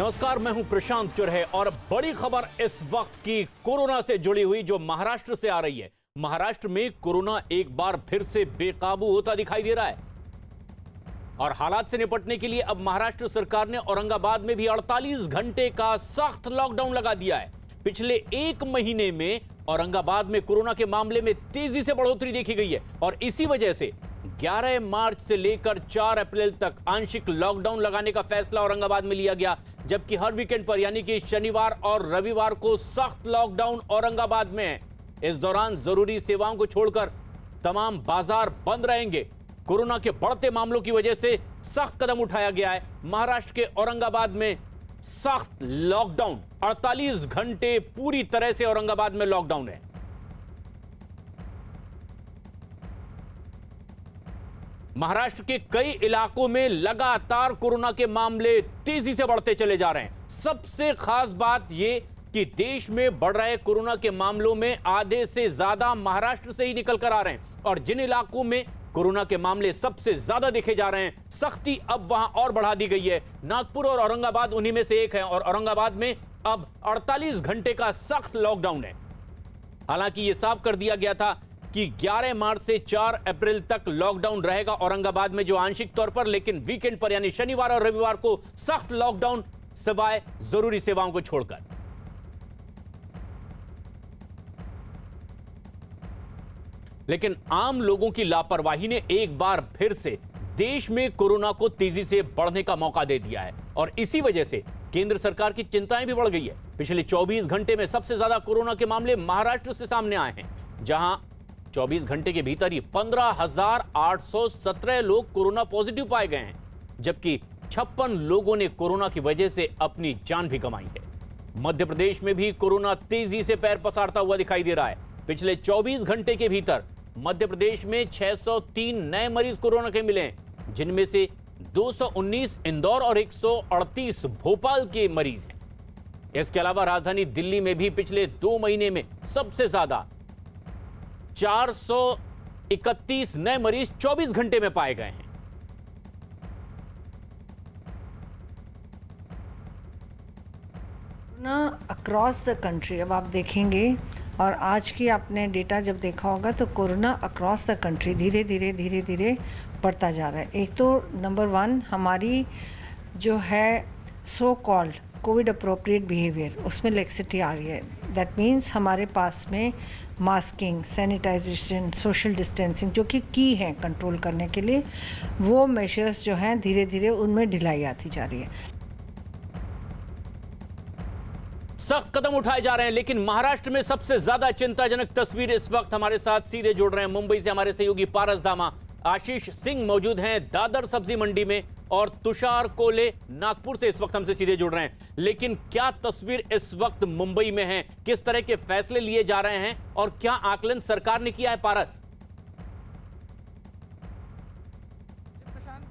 नमस्कार, मैं हूं प्रशांत चुरहे और बड़ी खबर इस वक्त की कोरोना से जुड़ी हुई जो महाराष्ट्र से आ रही है। महाराष्ट्र में कोरोना एक बार फिर से बेकाबू होता दिखाई दे रहा है और हालात से निपटने के लिए अब महाराष्ट्र सरकार ने औरंगाबाद में भी 48 घंटे का सख्त लॉकडाउन लगा दिया है। पिछले एक महीने में औरंगाबाद में कोरोना के मामले में तेजी से बढ़ोतरी देखी गई है और इसी वजह से 11 मार्च से लेकर 4 अप्रैल तक आंशिक लॉकडाउन लगाने का फैसला औरंगाबाद में लिया गया, जबकि हर वीकेंड पर यानी कि शनिवार और रविवार को सख्त लॉकडाउन औरंगाबाद में है। इस दौरान जरूरी सेवाओं को छोड़कर तमाम बाजार बंद रहेंगे। कोरोना के बढ़ते मामलों की वजह से सख्त कदम उठाया गया है। महाराष्ट्र के औरंगाबाद में सख्त लॉकडाउन, 48 घंटे पूरी तरह से औरंगाबाद में लॉकडाउन है। महाराष्ट्र के कई इलाकों में लगातार कोरोना के मामले तेजी से बढ़ते चले जा रहे हैं। सबसे खास बात यह कि देश में बढ़ रहे कोरोना के मामलों में आधे से ज्यादा महाराष्ट्र से ही निकल कर आ रहे हैं और जिन इलाकों में कोरोना के मामले सबसे ज्यादा देखे जा रहे हैं, सख्ती अब वहां और बढ़ा दी गई है। नागपुर और औरंगाबाद उन्हीं में से एक है और औरंगाबाद में अब 48 घंटे का सख्त लॉकडाउन है। हालांकि यह साफ कर दिया गया था कि 11 मार्च से 4 अप्रैल तक लॉकडाउन रहेगा औरंगाबाद में, जो आंशिक तौर पर, लेकिन वीकेंड पर यानी शनिवार और रविवार को सख्त लॉकडाउन सिवाय जरूरी सेवाओं को छोड़कर। लेकिन आम लोगों की लापरवाही ने एक बार फिर से देश में कोरोना को तेजी से बढ़ने का मौका दे दिया है और इसी वजह से केंद्र सरकार की चिंताएं भी बढ़ गई है। पिछले 24 घंटे में सबसे ज्यादा कोरोना के मामले महाराष्ट्र से सामने आए हैं, जहां 24 घंटे के भीतर ही 15,817 लोग कोरोना पॉजिटिव पाए गए हैं, जबकि 56 लोगों ने कोरोना की वजह से अपनी जान भी गंवाई है। मध्य प्रदेश में भी कोरोना तेजी से पैर पसारता हुआ दिखाई दे रहा है। पिछले 24 घंटे के भीतर मध्य प्रदेश में 603 नए मरीज कोरोना के मिले हैं, जिनमें से 219 इंदौर और 138 भोपाल के मरीज हैं। इसके अलावा राजधानी दिल्ली में भी पिछले 2 महीने में सबसे ज्यादा 431 नए मरीज 24 घंटे में पाए गए हैं। ना अक्रॉस द कंट्री अब आप देखेंगे और आज की आपने डेटा जब देखा होगा तो कोरोना अक्रॉस द कंट्री धीरे धीरे बढ़ता जा रहा है। एक तो नंबर 1 हमारी जो है so called Covid appropriate behaviour, उसमें लेक्सिटी आ रही है। दैट मीन्स हमारे पास में मास्किंग, सैनिटाइजेशन, सोशल डिस्टेंसिंग जो कि की है कंट्रोल करने के लिए, वो मेजर्स जो हैं धीरे धीरे उनमें ढिलाई आती जा रही है। सख्त कदम उठाए जा रहे हैं, लेकिन महाराष्ट्र में सबसे ज्यादा चिंताजनक तस्वीर इस वक्त हमारे साथ सीधे जुड़ रहे हैं मुंबई से हमारे सहयोगी पारस धामा। आशीष सिंह मौजूद हैं दादर सब्जी मंडी में और तुषार कोले नागपुर से इस वक्त हमसे सीधे जुड़ रहे हैं। लेकिन क्या तस्वीर इस वक्त मुंबई में है, किस तरह के फैसले लिए जा रहे हैं और क्या आकलन सरकार ने किया है? पारस,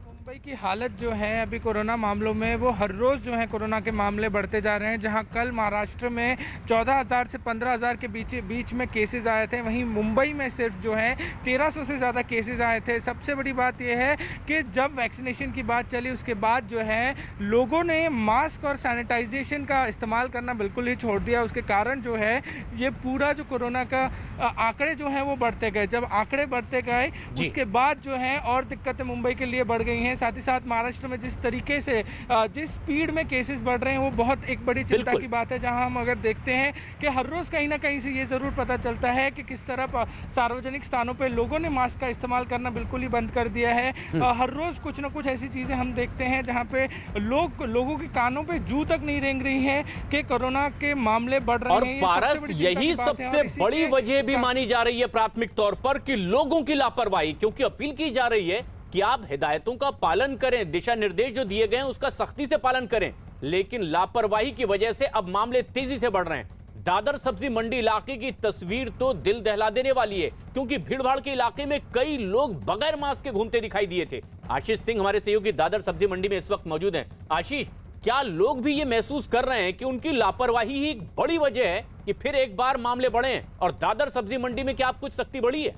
मुंबई की हालत जो है अभी कोरोना मामलों में, वो हर रोज़ जो है कोरोना के मामले बढ़ते जा रहे हैं। जहां कल महाराष्ट्र में 14,000 से 15,000 के बीच में केसेस आए थे, वहीं मुंबई में सिर्फ जो है 1,300 से ज़्यादा केसेस आए थे। सबसे बड़ी बात यह है कि जब वैक्सीनेशन की बात चली उसके बाद जो है लोगों ने मास्क और सैनिटाइजेशन का इस्तेमाल करना बिल्कुल ही छोड़ दिया। उसके कारण जो है ये पूरा जो कोरोना का आंकड़े जो हैं वो बढ़ते गए। जब आंकड़े बढ़ते गए उसके बाद जो है और दिक्कतें मुंबई के लिए बढ़ गई हैं। साथ ही साथ महाराष्ट्र में जिस तरीके से जिस स्पीड में केसेस बढ़ रहे हैं वो बहुत एक बड़ी चिंता की बात है। जहां हम अगर देखते हैं कि हर रोज़ कहीं ना कहीं से ये ज़रूर पता चलता है कि किस तरह सार्वजनिक स्थानों पे लोगों ने मास्क का इस्तेमाल करना बिल्कुल ही बंद कर दिया है। हर रोज़ कुछ ना कुछ ऐसी चीज़ें हम देखते हैं जहाँ पे लोगों के कानों पे जू तक नहीं रेंग रही है कि कोरोना के मामले बढ़ रहे हैं। पारस, यही सबसे बड़ी वजह भी मानी जा रही है प्राथमिक तौर पर कि लोगों की लापरवाही, क्योंकि अपील की जा रही है कि आप हिदायतों का पालन करें, दिशा निर्देश जो दिए गए हैं उसका सख्ती से पालन करें, लेकिन लापरवाही की वजह से अब मामले तेजी से बढ़ रहे हैं। दादर सब्जी मंडी इलाके की तस्वीर तो दिल दहला देने वाली है, क्योंकि भीड़भाड़ के इलाके में कई लोग बगैर मास्क के घूमते दिखाई दिए थे। आशीष सिंह हमारे सहयोगी दादर सब्जी मंडी में इस वक्त मौजूद हैं। आशीष, क्या लोग भी ये महसूस कर रहे हैं कि उनकी लापरवाही ही एक बड़ी वजह है कि फिर एक बार मामले बढ़े हैं और दादर सब्जी मंडी में क्या आप कुछ सख्ती बढ़ी है?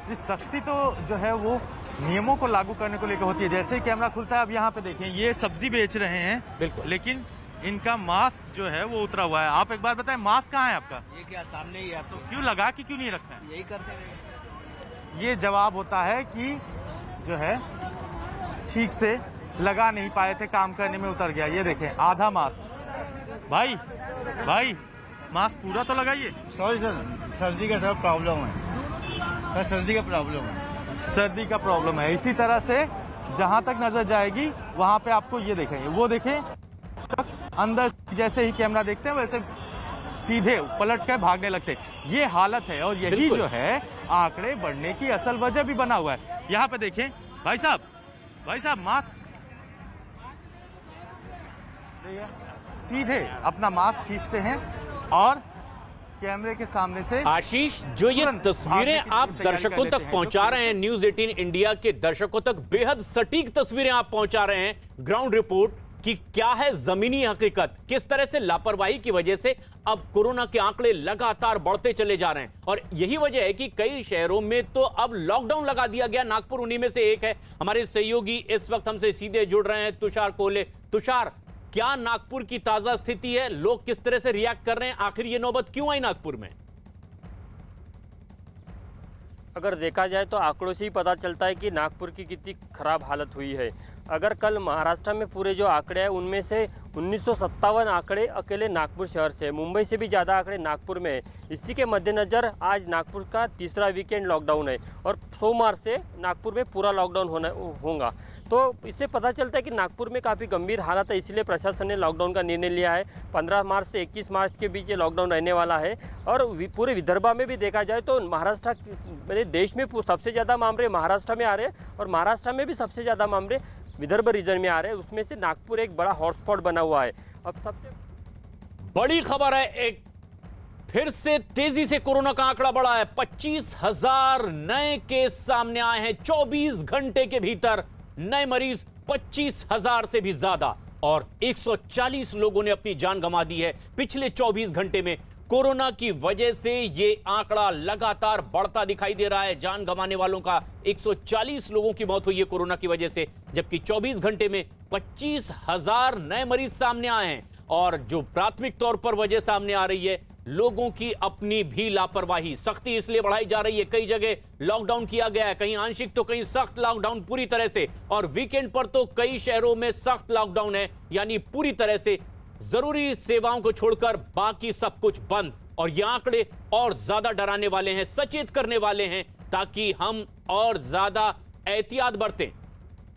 जी, सख्ती तो जो है वो नियमों को लागू करने को लेकर होती है। जैसे ही कैमरा खुलता है, अब यहाँ पे देखें, ये सब्जी बेच रहे हैं, बिल्कुल, लेकिन इनका मास्क जो है वो उतरा हुआ है। आप एक बार बताएं, मास्क कहाँ है आपका? ये क्या सामने ही है, तो क्यों लगा कि क्यों नहीं रखते हैं? यही करते रहे। ये जवाब होता है कि जो है ठीक से लगा नहीं पाए थे, काम करने में उतर गया। ये देखें, आधा मास्क। भाई मास्क पूरा तो लगाइए। सॉरी सर, सर्दी का सब प्रॉब्लम है सर, सर्दी का प्रॉब्लम है। सर्दी का प्रॉब्लम है। इसी तरह से जहां तक नजर जाएगी वहां पे आपको ये देखेंगे, वो देखें, शख्स अंदर जैसे ही कैमरा देखते हैं वैसे सीधे पलट कर भागने लगते हैं। ये हालत है और यही जो है आंकड़े बढ़ने की असल वजह भी बना हुआ है। यहाँ पे देखें, भाई साहब मास्क सीधे अपना मास्क खींचते हैं और कैमरे के सामने से। आशीष, जो ये तस्वीरें आप दर्शकों तक पहुंचा रहे हैं, न्यूज 18 इंडिया के दर्शकों तक बेहद सटीक तस्वीरें आप पहुंचा रहे हैं, ग्राउंड रिपोर्ट कि क्या है जमीनी हकीकत, किस तरह से लापरवाही की वजह से अब कोरोना के आंकड़े लगातार बढ़ते चले जा रहे हैं। और यही वजह है कि कई शहरों में तो अब लॉकडाउन लगा दिया गया। नागपुर उन्हीं में से एक है। हमारे सहयोगी इस वक्त हमसे सीधे जुड़ रहे हैं, तुषार कोले। तुषार, क्या नागपुर की ताजा स्थिति है? लोग किस तरह से रिएक्ट कर रहे हैं? आखिर ये नौबत क्यों आई नागपुर में? अगर देखा जाए तो आंकड़ों से ही पता चलता है कि नागपुर की कितनी खराब हालत हुई है। अगर कल महाराष्ट्र में पूरे जो आंकड़े हैं उनमें से 1957 आंकड़े अकेले नागपुर शहर से है, मुंबई से भी ज़्यादा आंकड़े नागपुर में है। इसी के मद्देनज़र आज नागपुर का तीसरा वीकेंड लॉकडाउन है और सोमवार से नागपुर में पूरा लॉकडाउन होगा। तो इससे पता चलता है कि नागपुर में काफ़ी गंभीर हालत है, इसलिए प्रशासन ने लॉकडाउन का निर्णय लिया है। 15 मार्च से 21 मार्च के बीच ये लॉकडाउन रहने वाला है। और पूरे विदर्भ में भी देखा जाए तो महाराष्ट्र, देश में सबसे ज़्यादा मामले महाराष्ट्र में आ रहे हैं और महाराष्ट्र में भी सबसे ज़्यादा मामले विदर्भ रीजन में आ रहे हैं। उसमें से नागपुर एक बड़ा हॉटस्पॉट बना हुआ है। अब सबसे बड़ी खबर है, एक फिर से तेजी से कोरोना का आंकड़ा बढ़ा है। 25,000 नए केस सामने आए हैं 24 घंटे के भीतर। नए मरीज 25,000 से भी ज्यादा और 140 लोगों ने अपनी जान गंवा दी है पिछले 24 घंटे में। कोरोना की वजह से ये आंकड़ा लगातार बढ़ता दिखाई दे रहा है। जान गंवाने वालों का 140 लोगों की मौत हुई है कोरोना की वजह से, जबकि 24 घंटे में 25,000 नए मरीज सामने आए हैं। और जो प्राथमिक तौर पर वजह सामने आ रही है, लोगों की अपनी भी लापरवाही। सख्ती इसलिए बढ़ाई जा रही है, कई जगह लॉकडाउन किया गया है, कहीं आंशिक तो कहीं सख्त लॉकडाउन पूरी तरह से। और वीकेंड पर तो कई शहरों में सख्त लॉकडाउन है, यानी पूरी तरह से जरूरी सेवाओं को छोड़कर बाकी सब कुछ बंद। और ये आंकड़े और ज्यादा डराने वाले हैं, सचेत करने वाले हैं, ताकि हम और ज्यादा एहतियात बरतें।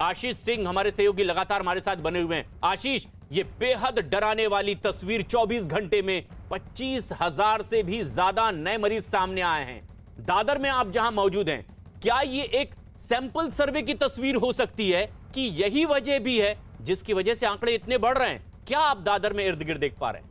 आशीष सिंह हमारे सहयोगी लगातार हमारे साथ बने हुए हैं। आशीष, ये बेहद डराने वाली तस्वीर, 24 घंटे में 25,000 से भी ज्यादा नए मरीज सामने आए हैं। दादर में आप जहां मौजूद हैं, क्या ये एक सैंपल सर्वे की तस्वीर हो सकती है कि यही वजह भी है जिसकी वजह से आंकड़े इतने बढ़ रहे हैं? क्या आप दादर में इर्द गिर्द देख पा रहे हैं?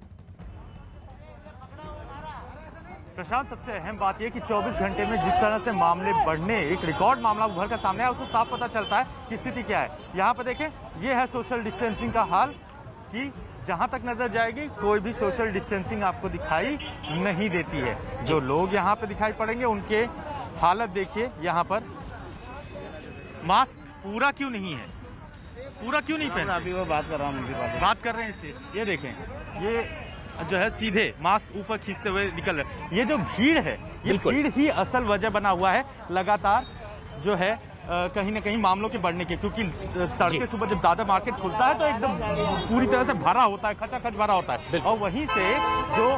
प्रशांत, सबसे अहम बात यह कि 24 घंटे में जिस तरह से मामले बढ़ने, एक रिकॉर्ड मामला उभर कर सामने आया, उससे साफ पता चलता है कि स्थिति क्या है। यहाँ पे देखें, ये है सोशल डिस्टेंसिंग का हाल कि जहां तक नजर जाएगी कोई भी सोशल डिस्टेंसिंग आपको दिखाई नहीं देती है। जो लोग यहाँ पे दिखाई पड़ेंगे उनके हालत देखिए। यहाँ पर मास्क पूरा क्यों नहीं है, पूरा क्यों नहीं पहना? अभी वो बात कर रहा हूँ, बात कर रहे हैं इसलिए। ये देखें, ये जो है सीधे मास्क ऊपर खींचते हुए निकल रहे। ये जो भीड़ है, ये भीड़ ही असल वजह बना हुआ है लगातार जो है कहीं ना कहीं मामलों के बढ़ने के। क्योंकि तड़के सुबह जब दादर मार्केट खुलता है तो एकदम पूरी तरह से भरा होता है, खचाखच भरा होता है। और वहीं से जो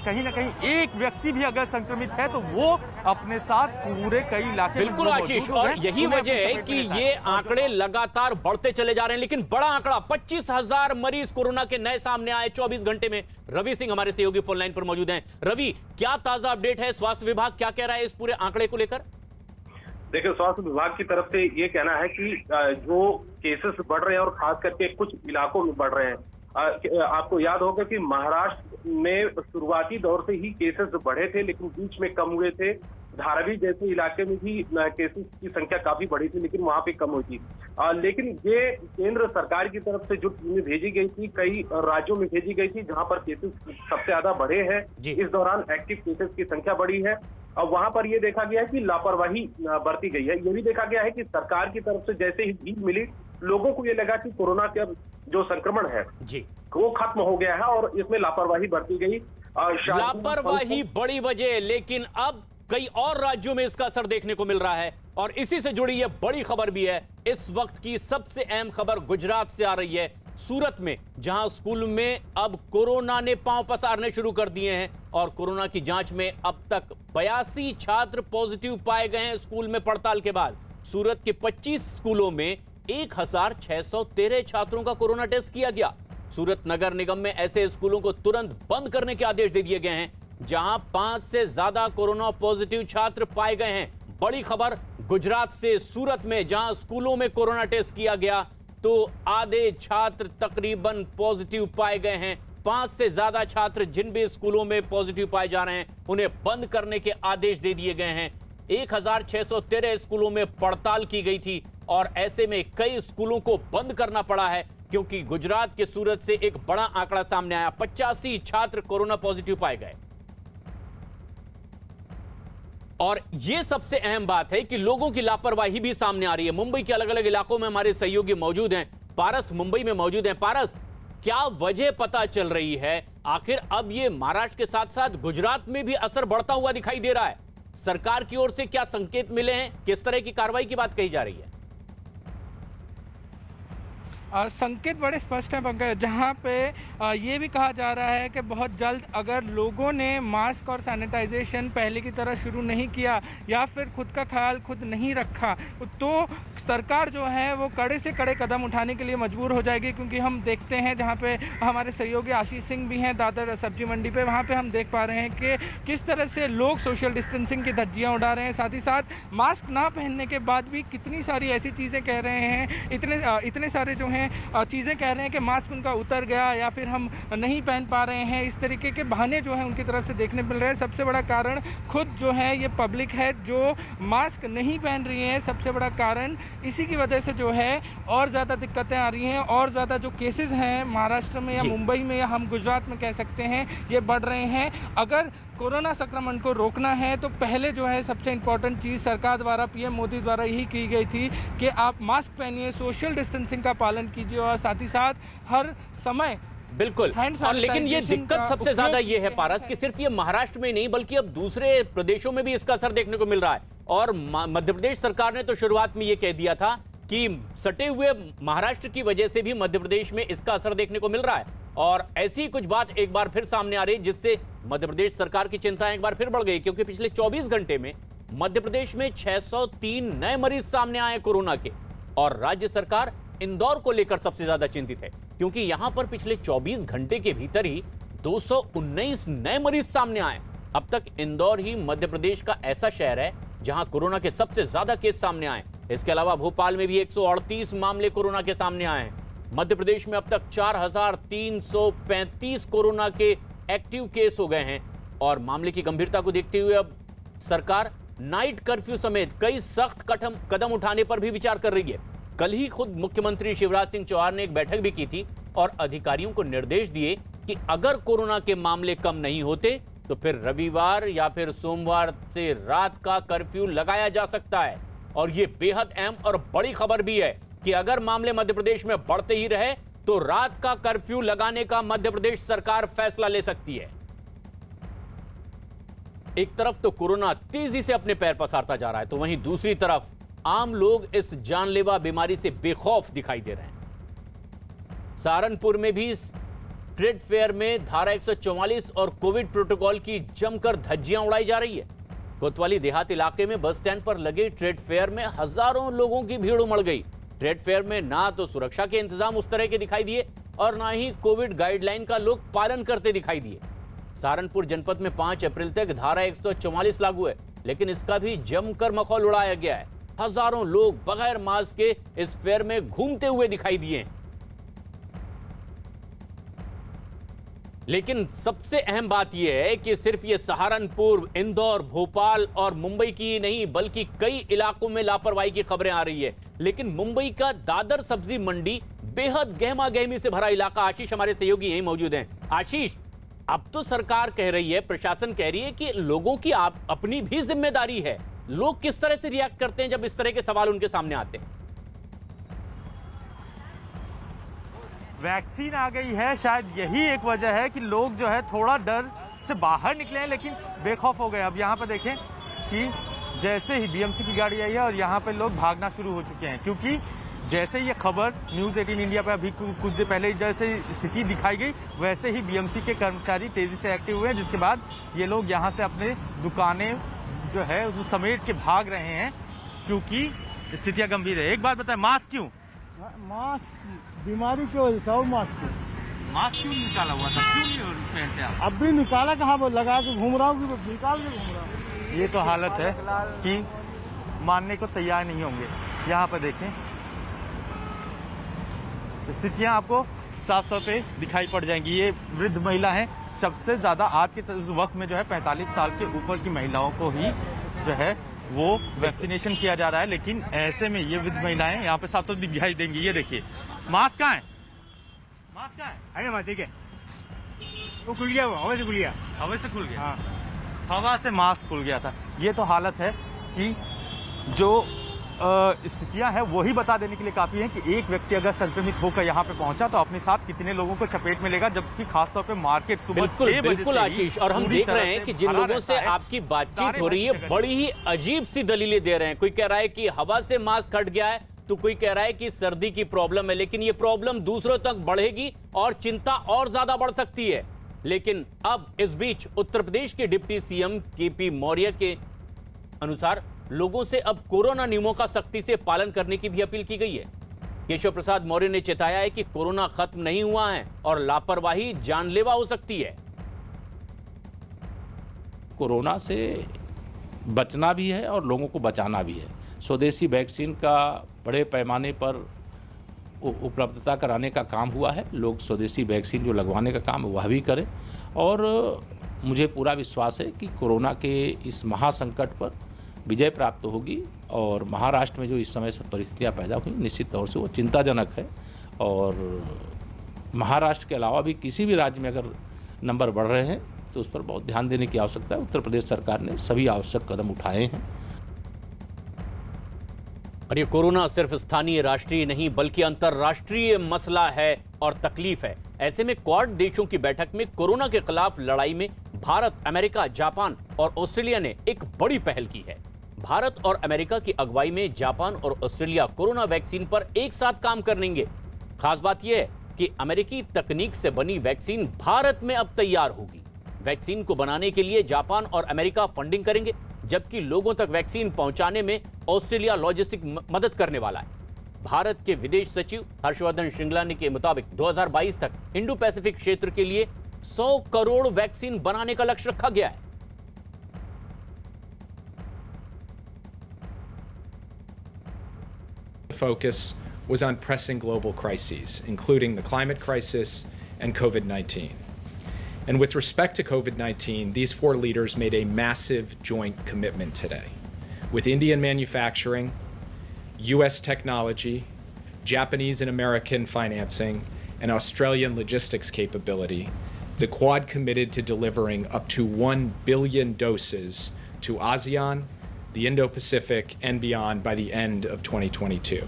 कहीं ना कहीं एक व्यक्ति भी अगर संक्रमित है तो वो अपने साथ पूरे कई इलाके में बिल्कुल आशीष, और यही वजह है कि ये आंकड़े लगातार बढ़ते चले जा रहे हैं। लेकिन बड़ा आंकड़ा, 25,000 मरीज कोरोना के नए सामने आए 24 घंटे में। रवि सिंह हमारे सहयोगी फोन लाइन पर मौजूद हैं। रवि, क्या ताजा अपडेट है? स्वास्थ्य विभाग क्या कह रहा है इस पूरे आंकड़े को लेकर? देखिए, स्वास्थ्य विभाग की तरफ से ये कहना है कि जो केसेस बढ़ रहे हैं और खास करके कुछ इलाकों में बढ़ रहे हैं। आपको याद होगा कि महाराष्ट्र में शुरुआती दौर से ही केसेस बढ़े थे, लेकिन बीच में कम हुए थे। धारावी जैसे इलाके में भी केसेस की संख्या काफी बढ़ी थी, लेकिन वहां पे कम हुई थी। लेकिन ये केंद्र सरकार की तरफ से जो टीमें भेजी गई थी, कई राज्यों में भेजी गई थी जहां पर केसेस सबसे ज्यादा बढ़े हैं। इस दौरान एक्टिव केसेस की संख्या बढ़ी है। अब वहां पर ये देखा गया है कि लापरवाही बरती गई है। ये भी देखा गया है कि सरकार की तरफ से जैसे ही भीड़ मिली, लोगों को ये लगा कि कोरोना का जो संक्रमण है वो खत्म हो गया है और इसमें लापरवाही बरती गई। लापरवाही बड़ी वजह, लेकिन अब कई और राज्यों में इसका असर देखने को मिल रहा है और इसी से जुड़ी यह बड़ी खबर भी है। इस वक्त की सबसे अहम खबर गुजरात से आ रही है, सूरत में, जहां स्कूल में अब कोरोना ने पांव पसारने शुरू कर दिए हैं और कोरोना की जांच में अब तक 82 छात्र पॉजिटिव पाए गए हैं। स्कूल में पड़ताल के बाद सूरत के 25 स्कूलों में 1613 छात्रों का कोरोना टेस्ट किया गया। सूरत नगर निगम में ऐसे स्कूलों को तुरंत बंद करने के आदेश दे दिए गए हैं जहां 5 से ज्यादा कोरोना पॉजिटिव छात्र पाए गए हैं। बड़ी खबर गुजरात से, सूरत में जहां स्कूलों में कोरोना टेस्ट किया गया तो आधे छात्र तकरीबन पॉजिटिव पाए गए हैं। 5 से ज्यादा छात्र जिन भी स्कूलों में पॉजिटिव पाए जा रहे हैं उन्हें बंद करने के आदेश दे दिए गए हैं। 1613 स्कूलों में पड़ताल की गई थी और ऐसे में कई स्कूलों को बंद करना पड़ा है क्योंकि गुजरात के सूरत से एक बड़ा आंकड़ा सामने आया। 85 छात्र कोरोना पॉजिटिव पाए गए और यह सबसे अहम बात है कि लोगों की लापरवाही भी सामने आ रही है। मुंबई के अलग अलग इलाकों में हमारे सहयोगी मौजूद हैं। पारस मुंबई में मौजूद हैं। पारस, क्या वजह पता चल रही है? आखिर अब ये महाराष्ट्र के साथ साथ गुजरात में भी असर बढ़ता हुआ दिखाई दे रहा है। सरकार की ओर से क्या संकेत मिले हैं? किस तरह की कार्रवाई की बात कही जा रही है? संकेत बड़े स्पष्ट हैं पंकज, जहाँ पे ये भी कहा जा रहा है कि बहुत जल्द अगर लोगों ने मास्क और सैनिटाइजेशन पहले की तरह शुरू नहीं किया या फिर खुद का ख्याल खुद नहीं रखा तो सरकार जो है वो कड़े से कड़े कदम उठाने के लिए मजबूर हो जाएगी। क्योंकि हम देखते हैं जहाँ पे हमारे सहयोगी आशीष सिंह भी हैं दादर सब्जी मंडी पे, वहाँ पे हम देख पा रहे हैं कि किस तरह से लोग सोशल डिस्टेंसिंग की धज्जियाँ उड़ा रहे हैं। साथ ही साथ मास्क ना पहनने के बाद भी कितनी सारी ऐसी चीज़ें कह रहे हैं, इतने सारे जो हैं चीज़ें कह रहे हैं कि मास्क उनका उतर गया या फिर हम नहीं पहन पा रहे हैं। इस तरीके के बहाने जो हैं उनकी तरफ से देखने मिल रहे हैं। सबसे बड़ा कारण खुद जो है ये पब्लिक है जो मास्क नहीं पहन रही है। सबसे बड़ा कारण इसी की वजह से जो है और ज़्यादा दिक्कतें आ रही हैं और ज़्यादा जो केसेस हैं महाराष्ट्र में या मुंबई में या हम गुजरात में कह सकते हैं ये बढ़ रहे हैं। अगर कोरोना संक्रमण को रोकना है तो पहले जो है सबसे इम्पोर्टेंट चीज़ सरकार द्वारा पीएम मोदी द्वारा यही की गई थी कि आप मास्क पहनिए, सोशल डिस्टेंसिंग का पालन कीजिए और साथ ही साथ हर समय बिल्कुल। और लेकिन ये दिक्कत सबसे ज्यादा ये है पारस कि सिर्फ ये महाराष्ट्र में नहीं बल्कि अब दूसरे प्रदेशों में भी इसका असर देखने को मिल रहा है। और मध्य प्रदेश सरकार ने तो शुरुआत में ये कह दिया था कि सटे हुए महाराष्ट्र की वजह से भी मध्य प्रदेश में इसका असर देखने को मिल रहा है और ऐसी कुछ बात एक बार फिर सामने आ रही है जिससे मध्य प्रदेश सरकार की चिंताएं एक बार फिर बढ़ गई। क्योंकि पिछले 24 घंटे में मध्य प्रदेश में 603 नए मरीज सामने आए कोरोना के और राज्य सरकार इंदौर को लेकर सबसे ज्यादा चिंतित है क्योंकि यहां पर पिछले 24 घंटे के भीतर ही 219 नए मरीज सामने आए। अब तक इंदौर ही मध्य प्रदेश का ऐसा शहर है जहां कोरोना के सबसे ज्यादा केस सामने आए। इसके अलावा भोपाल में भी 138 मामले कोरोना के सामने आए हैं। मध्य प्रदेश में अब तक 4335 कोरोना के एक्टिव केस हो गए हैं और मामले की गंभीरता को देखते हुए अब सरकार नाइट कर्फ्यू समेत कई सख्त कदम उठाने पर भी विचार कर रही है। कल ही खुद मुख्यमंत्री शिवराज सिंह चौहान ने एक बैठक भी की थी और अधिकारियों को निर्देश दिए कि अगर कोरोना के मामले कम नहीं होते तो फिर रविवार या फिर सोमवार से रात का कर्फ्यू लगाया जा सकता है। और यह बेहद अहम और बड़ी खबर भी है कि अगर मामले मध्य प्रदेश में बढ़ते ही रहे तो रात का कर्फ्यू लगाने का मध्य प्रदेश सरकार फैसला ले सकती है। एक तरफ तो कोरोना तेजी से अपने पैर पसारता जा रहा है तो वहीं दूसरी तरफ आम लोग इस जानलेवा बीमारी से बेखौफ दिखाई दे रहे हैं। सहारनपुर में भी ट्रेड फेयर में धारा 144 और कोविड प्रोटोकॉल की जमकर धज्जियां उड़ाई जा रही है। कोतवाली देहात इलाके में बस स्टैंड पर लगे ट्रेड फेयर में हजारों लोगों की भीड़ उमड़ गई। ट्रेड फेयर में ना तो सुरक्षा के इंतजाम उस तरह के दिखाई दिए और ना ही कोविड गाइडलाइन का लोग पालन करते दिखाई दिए। सहारनपुर जनपद में 5 अप्रैल तक धारा 144 लागू है लेकिन इसका भी जमकर मखौल उड़ाया गया है। हजारों लोग बगैर मास्क के इस फेयर में घूमते हुए दिखाई दिए। लेकिन सबसे अहम बात यह है कि सिर्फ ये सहारनपुर, इंदौर, भोपाल और मुंबई की ही नहीं बल्कि कई इलाकों में लापरवाही की खबरें आ रही है। लेकिन मुंबई का दादर सब्जी मंडी बेहद गहमा गहमी से भरा इलाका। आशीष हमारे सहयोगी यहीं मौजूद हैं। आशीष, अब तो सरकार कह रही है, प्रशासन कह रही है कि लोगों की अपनी भी जिम्मेदारी है। लोग किस तरह से रिएक्ट करते हैं जब इस तरह के सवाल उनके सामने आते हैं? वैक्सीन आ गई है, शायद यही एक वजह है कि लोग जो है थोड़ा डर से बाहर निकले हैं, लेकिन बेखौफ हो गए। अब यहाँ पर देखें कि जैसे ही बीएमसी की गाड़ी आई है और यहाँ पे लोग भागना शुरू हो चुके हैं, क्योंकि जैसे ये खबर न्यूज़ 18 इंडिया पर अभी कुछ देर पहले जैसे स्थिति दिखाई गई, वैसे ही बीएमसी के कर्मचारी तेजी से एक्टिव हुए हैं, जिसके बाद ये लोग यहाँ से अपने दुकानें जो है उसको समेट के भाग रहे हैं, क्योंकि स्थितियाँ गंभीर है। एक बात बताएं, मास्क क्यों? मास्क बीमारी की वजह से, और मास्क क्यों निकाला हुआ था, क्यों नहीं पहनते आप? अब भी निकाला कहाँ, वो लगा के घूम रहा हूँ, निकाल के घूम रहा हूँ। ये तो हालत है कि मानने को तैयार नहीं होंगे। यहाँ पर देखें, स्थितियाँ आपको साफ तौर पे दिखाई पड़ जाएंगी। ये वृद्ध महिला है, सबसे ज़्यादा आज के वक्त में जो है 45 साल के ऊपर की महिलाओं को ही जो है वो वैक्सीनेशन किया जा रहा है। लेकिन ऐसे में ये वृद्ध महिलाएं यहाँ पे साफ तौर दिखाई देंगी। ये देखिए, मास्क कहाँ है? मास्क कहाँ है? अरे मास्क ठीक है, वो खुल गया, वो हवा से खुल गया। हवा से खुल गया? हाँ, हवा से मास्क खुल गया था। ये तो हालत है कि जो स्थितियां हैं वही बता देने के लिए काफी है कि एक व्यक्ति अगर संक्रमित होकर यहाँ पे पहुंचा तो अपने साथ कितने लोगों को चपेट में लेगा, जबकि खासतौर पे मार्केट सुबह 6 बजे बिल्कुल आशीष, और हम देख रहे हैं कि जिन लोगों से आपकी बातचीत हो रही है बड़ी ही अजीब सी दलीलें दे रहे हैं। कोई कह रहा है कि हवा से मास्क हट गया है, तो कोई कह रहा है कि सर्दी की प्रॉब्लम है, लेकिन ये प्रॉब्लम दूसरों तक बढ़ेगी और चिंता और ज्यादा बढ़ सकती है। लेकिन अब इस बीच उत्तर प्रदेश के डिप्टी सीएम केपी मौर्य के अनुसार लोगों से अब कोरोना नियमों का सख्ती से पालन करने की भी अपील की गई है। केशव प्रसाद मौर्य ने चेताया है कि कोरोना खत्म नहीं हुआ है और लापरवाही जानलेवा हो सकती है। कोरोना से बचना भी है और लोगों को बचाना भी है। स्वदेशी वैक्सीन का बड़े पैमाने पर उपलब्धता कराने का काम हुआ है। लोग स्वदेशी वैक्सीन जो लगवाने का काम वह भी करें, और मुझे पूरा विश्वास है कि कोरोना के इस महासंकट पर विजय प्राप्त होगी। और महाराष्ट्र में जो इस समय परिस्थितियां पैदा हुई, निश्चित तौर से वो चिंताजनक है, और महाराष्ट्र के अलावा भी किसी भी राज्य में अगर नंबर बढ़ रहे हैं तो उस पर बहुत ध्यान देने की आवश्यकता है। उत्तर प्रदेश सरकार ने सभी आवश्यक कदम उठाए हैं। और ये कोरोना सिर्फ स्थानीय राष्ट्रीय नहीं बल्कि अंतर्राष्ट्रीय मसला है और तकलीफ है। ऐसे में क्वाड देशों की बैठक में कोरोना के खिलाफ लड़ाई में भारत, अमेरिका, जापान और ऑस्ट्रेलिया ने एक बड़ी पहल की है। भारत और अमेरिका की अगुवाई में जापान और ऑस्ट्रेलिया कोरोना वैक्सीन पर एक साथ काम करेंगे। खास बात यह है कि अमेरिकी तकनीक से बनी वैक्सीन भारत में अब तैयार होगी। वैक्सीन को बनाने के लिए जापान और अमेरिका फंडिंग करेंगे, जबकि लोगों तक वैक्सीन पहुंचाने में ऑस्ट्रेलिया लॉजिस्टिक मदद करने वाला है। भारत के विदेश सचिव हर्षवर्धन श्रृंगला के मुताबिक 2022 तक इंडो पैसिफिक क्षेत्र के लिए 100 करोड़ वैक्सीन बनाने का लक्ष्य रखा गया है। Focus was on pressing global crises, including the climate crisis and COVID-19. And with respect to COVID-19, these four leaders made a massive joint commitment today. With Indian manufacturing, US technology, Japanese and American financing, and Australian logistics capability, the Quad committed to delivering up to 1 billion doses to ASEAN, the Indo-Pacific, and beyond by the end of 2022.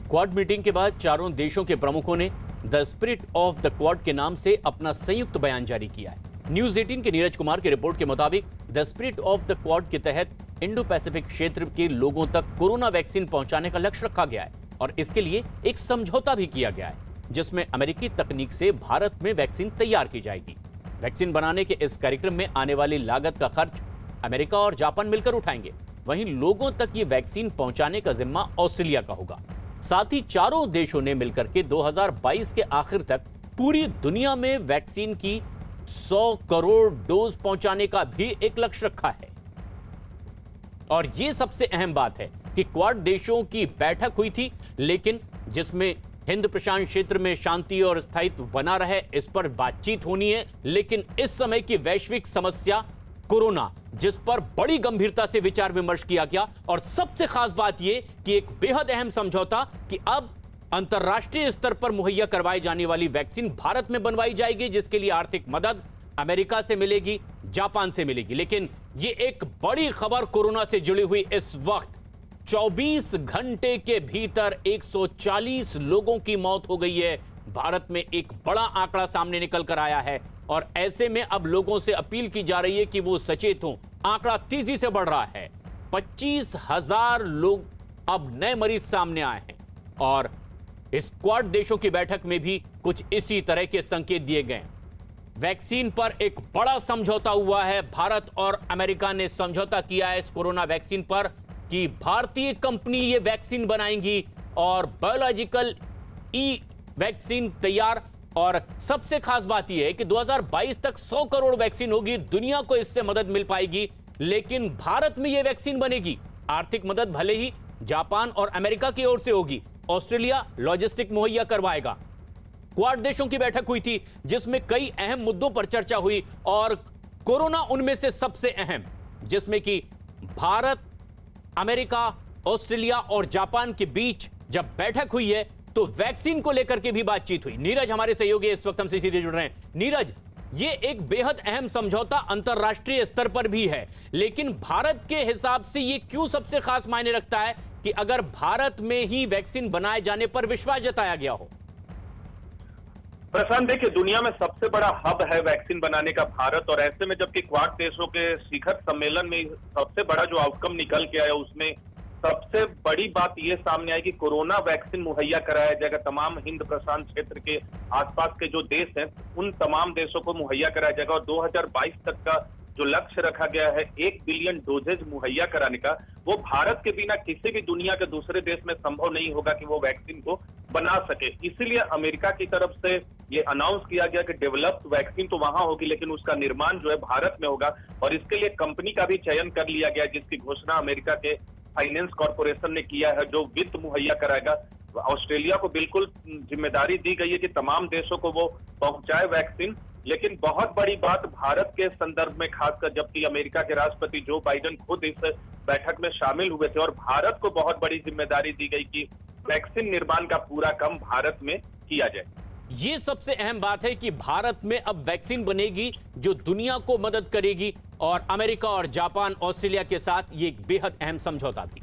Quad meeting के बाद चारों देशों के प्रमुखों ने the spirit of the quad के नाम से अपना संयुक्त बयान जारी किया है। न्यूज़ 18 के नीरज कुमार की रिपोर्ट के मुताबिक the spirit of the quad के तहत इंडो पैसिफिक क्षेत्र के लोगों तक कोरोना वैक्सीन पहुंचाने का लक्ष्य रखा गया है, और इसके लिए एक समझौता भी किया गया है, जिसमें अमेरिकी तकनीक से भारत में वैक्सीन तैयार की जाएगी। वैक्सीन बनाने के इस कार्यक्रम में आने वाली लागत का खर्च अमेरिका और जापान मिलकर उठाएंगे। वहीं लोगों तक ये वैक्सीन पहुंचाने का जिम्मा ऑस्ट्रेलिया का होगा। साथ ही चारों देशों ने मिलकर के 2022 के आखिर तक पूरी दुनिया में वैक्सीन की 100 करोड़ डोज पहुंचाने का भी एक लक्ष्य रखा है। और यह सबसे अहम बात है कि क्वाड देशों की बैठक हुई थी, लेकिन जिसमें हिंद प्रशांत क्षेत्र में शांति और स्थायित्व बना रहे, इस पर बातचीत होनी है। लेकिन इस समय की वैश्विक समस्या कोरोना, जिस पर बड़ी गंभीरता से विचार विमर्श किया गया, और सबसे खास बात यह कि एक बेहद अहम समझौता कि अब अंतर्राष्ट्रीय स्तर पर मुहैया करवाई जाने वाली वैक्सीन भारत में बनवाई जाएगी, जिसके लिए आर्थिक मदद अमेरिका से मिलेगी, जापान से मिलेगी। लेकिन ये एक बड़ी खबर कोरोना से जुड़ी हुई इस वक्त 24 घंटे के भीतर 140 लोगों की मौत हो गई है। भारत में एक बड़ा आंकड़ा सामने निकल कर आया है और ऐसे में अब लोगों से अपील की जा रही है कि वो सचेत हों। आंकड़ा तेजी से बढ़ रहा है, 25,000 लोग अब नए मरीज सामने आए हैं और इस क्वाड देशों की बैठक में भी कुछ इसी तरह के संकेत दिए गए। वैक्सीन पर एक बड़ा समझौता हुआ है। भारत और अमेरिका ने समझौता किया है इस कोरोना वैक्सीन पर कि भारतीय कंपनी ये वैक्सीन बनाएंगी और बायोलॉजिकल ई वैक्सीन तैयार। और सबसे खास बात यह है कि 2022 तक 100 करोड़ वैक्सीन होगी, दुनिया को इससे मदद मिल पाएगी। लेकिन भारत में यह वैक्सीन बनेगी, आर्थिक मदद भले ही जापान और अमेरिका की ओर से होगी, ऑस्ट्रेलिया लॉजिस्टिक मुहैया करवाएगा। क्वाड देशों की बैठक हुई थी जिसमें कई अहम मुद्दों पर चर्चा हुई और कोरोना उनमें से सबसे अहम, जिसमें कि भारत, अमेरिका, ऑस्ट्रेलिया और जापान के बीच जब बैठक हुई है तो वैक्सीन को लेकर के भी बातचीत हुई। नीरज हमारे सहयोगी इस वक्त हमसे सीधे जुड़ रहे हैं। नीरज, ये एक बेहद अहम समझौता अंतरराष्ट्रीय स्तर पर भी है, लेकिन भारत के हिसाब से ये क्यों सबसे खास मायने रखता है कि अगर भारत में ही वैक्सीन बनाए जाने पर विश्वास जताया गया हो? प्रशांत, देखिए, दुनिया में सबसे बड़ा हब है वैक्सीन बनाने का भारत, और ऐसे में जबकि क्वाड देशों के शिखर सम्मेलन में सबसे बड़ा जो आउटकम निकल के आया उसमें सबसे बड़ी बात ये सामने आई कि कोरोना वैक्सीन मुहैया कराया जाएगा। तमाम हिंद प्रशांत क्षेत्र के आसपास के जो देश हैं उन तमाम देशों को मुहैया कराया जाएगा और 2022 तक का जो लक्ष्य रखा गया है 1 बिलियन डोजेज मुहैया कराने का, वो भारत के बिना किसी भी दुनिया के दूसरे देश में संभव नहीं होगा कि वो वैक्सीन को बना सके। इसीलिए अमेरिका की तरफ से ये अनाउंस किया गया कि डेवलप्ड वैक्सीन तो वहां होगी लेकिन उसका निर्माण जो है भारत में होगा, और इसके लिए कंपनी का भी चयन कर लिया गया जिसकी घोषणा अमेरिका के फाइनेंस कॉर्पोरेशन ने किया है जो वित्त मुहैया कराएगा। ऑस्ट्रेलिया को बिल्कुल जिम्मेदारी दी गई है कि तमाम देशों को वो पहुंचाए वैक्सीन। लेकिन बहुत बड़ी बात भारत के संदर्भ में, खासकर जबकि अमेरिका के राष्ट्रपति जो बाइडेन खुद इस बैठक में शामिल हुए थे और भारत को बहुत बड़ी जिम्मेदारी दी गई कि वैक्सीन निर्माण का पूरा काम भारत में किया जाए। ये सबसे अहम बात है कि भारत में अब वैक्सीन बनेगी जो दुनिया को मदद करेगी, और अमेरिका और जापान, ऑस्ट्रेलिया के साथ ये एक बेहद अहम समझौता भी।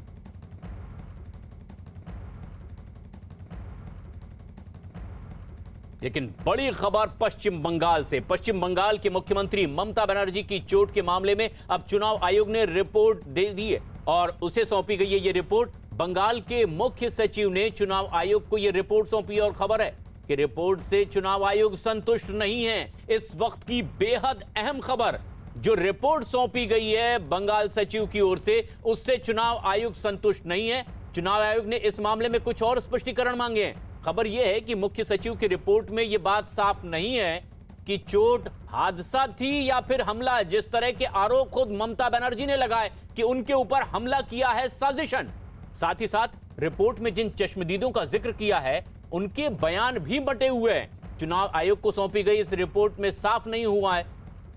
लेकिन बड़ी खबर पश्चिम बंगाल से। पश्चिम बंगाल के मुख्यमंत्री ममता बनर्जी की चोट के मामले में अब चुनाव आयोग ने रिपोर्ट दे दी है और उसे सौंपी गई है ये रिपोर्ट। बंगाल के मुख्य सचिव ने चुनाव आयोग को यह रिपोर्ट सौंपी और खबर है कि रिपोर्ट से चुनाव आयोग संतुष्ट नहीं है। इस वक्त की बेहद अहम खबर, जो रिपोर्ट सौंपी गई है बंगाल सचिव की ओर से, उससे चुनाव आयोग संतुष्ट नहीं है। चुनाव आयोग ने इस मामले में कुछ और स्पष्टीकरण मांगे हैं। खबर यह है कि मुख्य सचिव की रिपोर्ट में यह बात साफ नहीं है कि चोट हादसा थी या फिर हमला, जिस तरह के आरोप खुद ममता बनर्जी ने लगाए कि उनके ऊपर हमला किया है साजिशन। साथ ही साथ रिपोर्ट में जिन चश्मदीदों का जिक्र किया है उनके बयान भी बटे हुए हैं। चुनाव आयोग को सौंपी गई इस रिपोर्ट में साफ नहीं हुआ है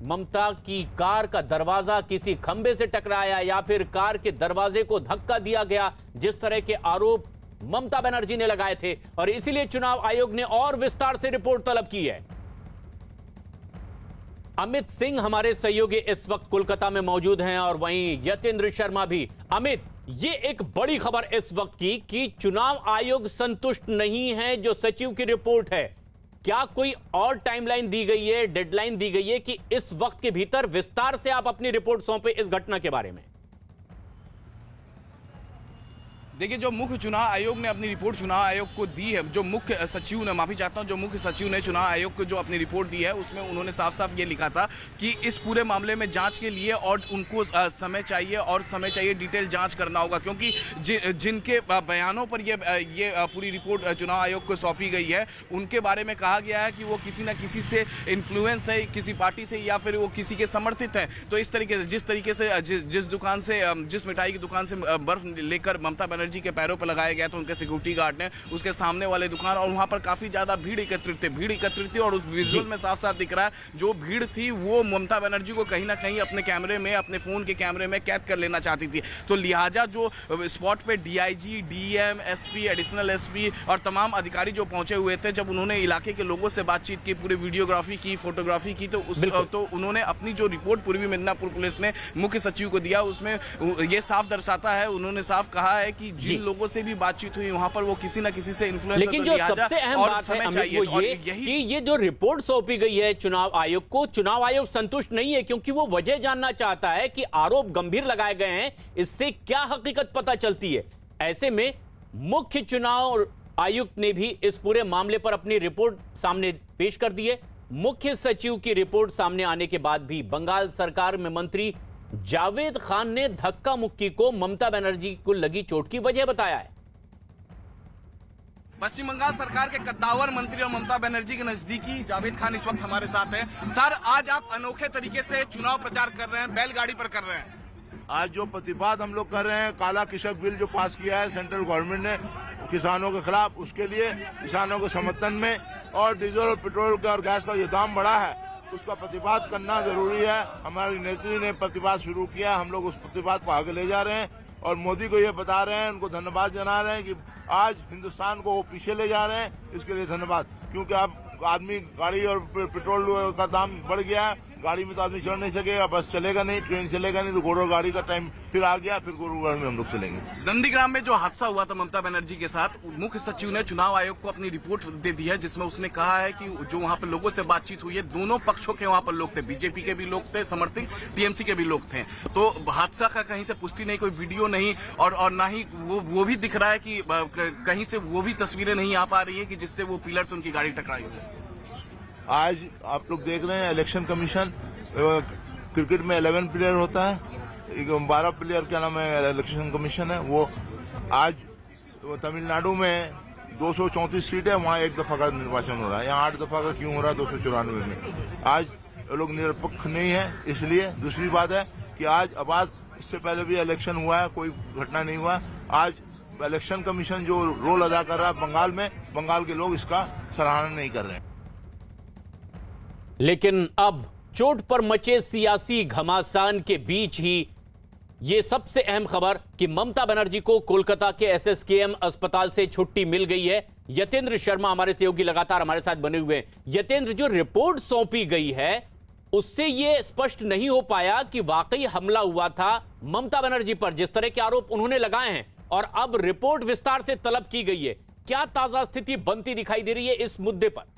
ममता की कार का दरवाजा किसी खंबे से टकराया या फिर कार के दरवाजे को धक्का दिया गया, जिस तरह के आरोप ममता बनर्जी ने लगाए थे, और इसीलिए चुनाव आयोग ने और विस्तार से रिपोर्ट तलब की है। अमित सिंह हमारे सहयोगी इस वक्त कोलकाता में मौजूद हैं और वहीं यतेंद्र शर्मा भी। अमित, ये एक बड़ी खबर इस वक्त की कि चुनाव आयोग संतुष्ट नहीं है जो सचिव की रिपोर्ट है। क्या कोई और टाइमलाइन दी गई है, डेडलाइन दी गई है कि इस वक्त के भीतर विस्तार से आप अपनी रिपोर्ट सौंपे इस घटना के बारे में? देखिए, जो मुख्य चुनाव आयोग ने अपनी रिपोर्ट चुनाव आयोग को दी है, जो मुख्य सचिव ने, माफी चाहता हूं, जो मुख्य सचिव ने चुनाव आयोग को जो अपनी रिपोर्ट दी है उसमें उन्होंने साफ साफ ये लिखा था कि इस पूरे मामले में जांच के लिए और उनको समय चाहिए और समय चाहिए, डिटेल जांच करना होगा, क्योंकि जिनके बयानों पर ये पूरी रिपोर्ट चुनाव आयोग को सौंपी गई है उनके बारे में कहा गया है कि वो किसी न किसी से इन्फ्लुएंस है, किसी पार्टी से, या फिर वो किसी के समर्थित हैं। तो इस तरीके से जिस तरीके से जिस दुकान से, जिस मिठाई की दुकान से बर्फ लेकर ममता बनर्जी बनर्जी के पैरों पर लगाया गया था उनके सिक्योरिटी गार्ड ने, उसके सामने वाले दुकान, और वहां पर काफी ज्यादा भीड़ एकत्रित थी और उस विजुअल में साफ साफ दिख रहा है जो भीड़ थी वो ममता बनर्जी को कहीं ना कहीं अपने कैमरे में, अपने फोन के कैमरे में कैद कर लेना चाहती थी। तो लिहाजा जो स्पॉट पे DIG, DM, SP, additional SP और तमाम अधिकारी जो पहुंचे हुए थे, जब उन्होंने इलाके के लोगों से बातचीत की, पूरी वीडियोग्राफी की, फोटोग्राफी की, तो उन्होंने अपनी जो रिपोर्ट पूर्वी मिदनापुर पुलिस ने मुख्य सचिव को दिया, उसमें ये साफ दर्शाता है, उन्होंने साफ कहा है कि जिन लोगों से भी बातचीत हुई वहां पर वो किसी ना किसी से इन्फ्लुएंस, लेकिन जो सबसे अहम बात है अमित, वो ये कि ये जो रिपोर्ट सौंपी गई है चुनाव आयोग को, चुनाव आयोग संतुष्ट नहीं है, क्योंकि वो वजह जानना चाहता है कि आरोप गंभीर लगाए गए हैं, इससे क्या हकीकत पता चलती है। ऐसे में मुख्य चुनाव आयुक्त ने भी इस पूरे मामले पर अपनी रिपोर्ट सामने पेश कर दी है। मुख्य सचिव की रिपोर्ट सामने आने के बाद भी बंगाल सरकार में मंत्री जावेद खान ने धक्का मुक्की को ममता बनर्जी को लगी चोट की वजह बताया है। पश्चिम बंगाल सरकार के कद्दावर मंत्री और ममता बनर्जी के नजदीकी जावेद खान इस वक्त हमारे साथ हैं। सर, आज आप अनोखे तरीके से चुनाव प्रचार कर रहे हैं, बैलगाड़ी पर कर रहे हैं। आज जो प्रतिवाद हम लोग कर रहे हैं, काला कृषक बिल जो पास किया है सेंट्रल गवर्नमेंट ने किसानों के खिलाफ, उसके लिए किसानों के समर्थन में, और डीजल और पेट्रोल का और गैस का जो दाम बढ़ा है उसका प्रतिवाद करना जरूरी है। हमारी नेत्री ने प्रतिवाद शुरू किया, हम लोग उस प्रतिवाद को आगे ले जा रहे हैं और मोदी को ये बता रहे हैं, उनको धन्यवाद जना रहे हैं कि आज हिंदुस्तान को वो पीछे ले जा रहे हैं, इसके लिए धन्यवाद। क्योंकि अब आदमी गाड़ी और पेट्रोल का दाम बढ़ गया है, गाड़ी में तो आदमी चढ़ नहीं सकेगा, बस चलेगा नहीं, ट्रेन चलेगा नहीं, तो घोड़ों गाड़ी का टाइम फिर आ गया, फिर गुरुग्राम में हम लोग चलेंगे। नंदीग्राम में जो हादसा हुआ था ममता बनर्जी के साथ, मुख्य सचिव ने चुनाव आयोग को अपनी रिपोर्ट दे दी है, जिसमें उसने कहा है कि जो वहां पर लोगों से बातचीत हुई है, दोनों पक्षों के वहां पर लोग थे, बीजेपी के भी लोग थे, समर्थक टीएमसी के भी लोग थे। तो हादसा का कहीं से पुष्टि नहीं, कोई वीडियो नहीं, और ना ही वो भी दिख रहा है कि कहीं से वो भी तस्वीरें नहीं आ पा रही है कि जिससे वो पिलर से उनकी गाड़ी टकराई हो। आज आप लोग देख रहे हैं इलेक्शन कमीशन, क्रिकेट में 11 प्लेयर होता है, 12 प्लेयर क्या नाम है इलेक्शन कमीशन है, वो आज तमिलनाडु में 234 सीट है, वहाँ एक दफा का निर्वाचन हो रहा है, यहाँ 8 दफा का क्यों हो रहा है 294 में। आज ये लोग निरपेक्ष नहीं है, इसलिए। दूसरी बात है कि आज आवाज, इससे पहले भी इलेक्शन हुआ है, कोई घटना नहीं हुआ। आज इलेक्शन कमीशन जो रोल अदा कर रहा है बंगाल में, बंगाल के लोग इसका सराहना नहीं कर रहे हैं। लेकिन अब चोट पर मचे सियासी घमासान के बीच ही ये सबसे अहम खबर कि ममता बनर्जी को कोलकाता के एसएसकेएम अस्पताल से छुट्टी मिल गई है। यतेंद्र शर्मा हमारे सहयोगी लगातार हमारे साथ बने हुए हैं। यतेंद्र, जो रिपोर्ट सौंपी गई है उससे ये स्पष्ट नहीं हो पाया कि वाकई हमला हुआ था ममता बनर्जी पर, जिस तरह के आरोप उन्होंने लगाए हैं, और अब रिपोर्ट विस्तार से तलब की गई है। क्या ताजा स्थिति बनती दिखाई दे रही है इस मुद्दे पर?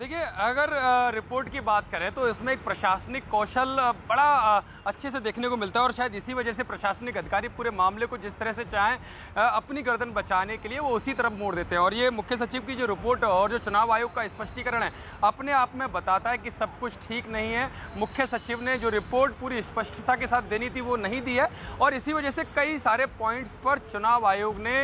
देखिए, अगर रिपोर्ट की बात करें तो इसमें एक प्रशासनिक कौशल बड़ा अच्छे से देखने को मिलता है, और शायद इसी वजह से प्रशासनिक अधिकारी पूरे मामले को जिस तरह से चाहें अपनी गर्दन बचाने के लिए वो उसी तरफ मोड़ देते हैं। और ये मुख्य सचिव की जो रिपोर्ट और जो चुनाव आयोग का स्पष्टीकरण है अपने आप में बताता है कि सब कुछ ठीक नहीं है। मुख्य सचिव ने जो रिपोर्ट पूरी स्पष्टता के साथ देनी थी वो नहीं दी है, और इसी वजह से कई सारे पॉइंट्स पर चुनाव आयोग ने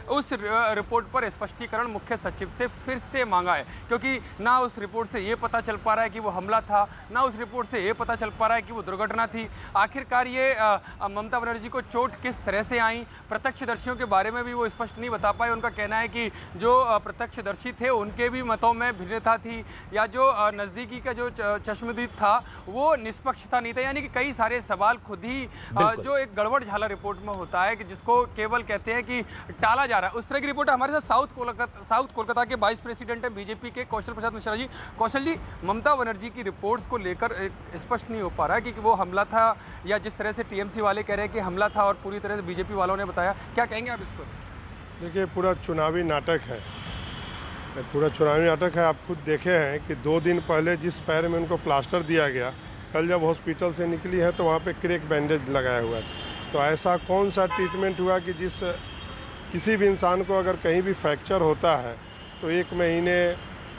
उस रिपोर्ट पर स्पष्टीकरण मुख्य सचिव से फिर से मांगा है, क्योंकि ना उस रिपोर्ट से ये पता चल पा रहा है कि वो हमला था, ना उस रिपोर्ट से ये पता चल पा रहा है कि वो दुर्घटना थी। आखिरकार ये ममता बनर्जी को चोट किस तरह से आई, प्रत्यक्षदर्शियों के बारे में भी वो स्पष्ट नहीं बता पाए। उनका कहना है कि जो प्रत्यक्षदर्शी थे उनके भी मतों में भिन्नता थी, या जो नज़दीकी का जो चश्मदीद था वो निष्पक्षता नहीं था। यानी कि कई सारे सवाल खुद ही जो एक गड़बड़ झाला रिपोर्ट में होता है कि जिसको केवल कहते हैं कि टाला जा रहा है, उस तरह की रिपोर्ट। हमारे साथ साउथ कोलकाता के वाइस प्रेसिडेंट है बीजेपी के कौशल प्रसाद मिश्रा जी। कौशल जी, ममता बनर्जी की रिपोर्ट्स को लेकर स्पष्ट नहीं हो पा रहा है कि वो हमला था, या जिस तरह से टीएमसी वाले कह रहे हैं कि हमला था और पूरी तरह से बीजेपी वालों ने बताया, क्या कहेंगे आप इस पर? देखिए, पूरा चुनावी नाटक है, पूरा चुनावी नाटक है। आप खुद देखे हैं कि 2 दिन पहले जिस पैर में उनको प्लास्टर दिया गया, कल जब हॉस्पिटल से निकली है तो वहाँ पे क्रेक बैंडेज लगाया हुआ है। तो ऐसा कौन सा ट्रीटमेंट हुआ कि जिस किसी भी इंसान को अगर कहीं भी फ्रैक्चर होता है तो 1 महीने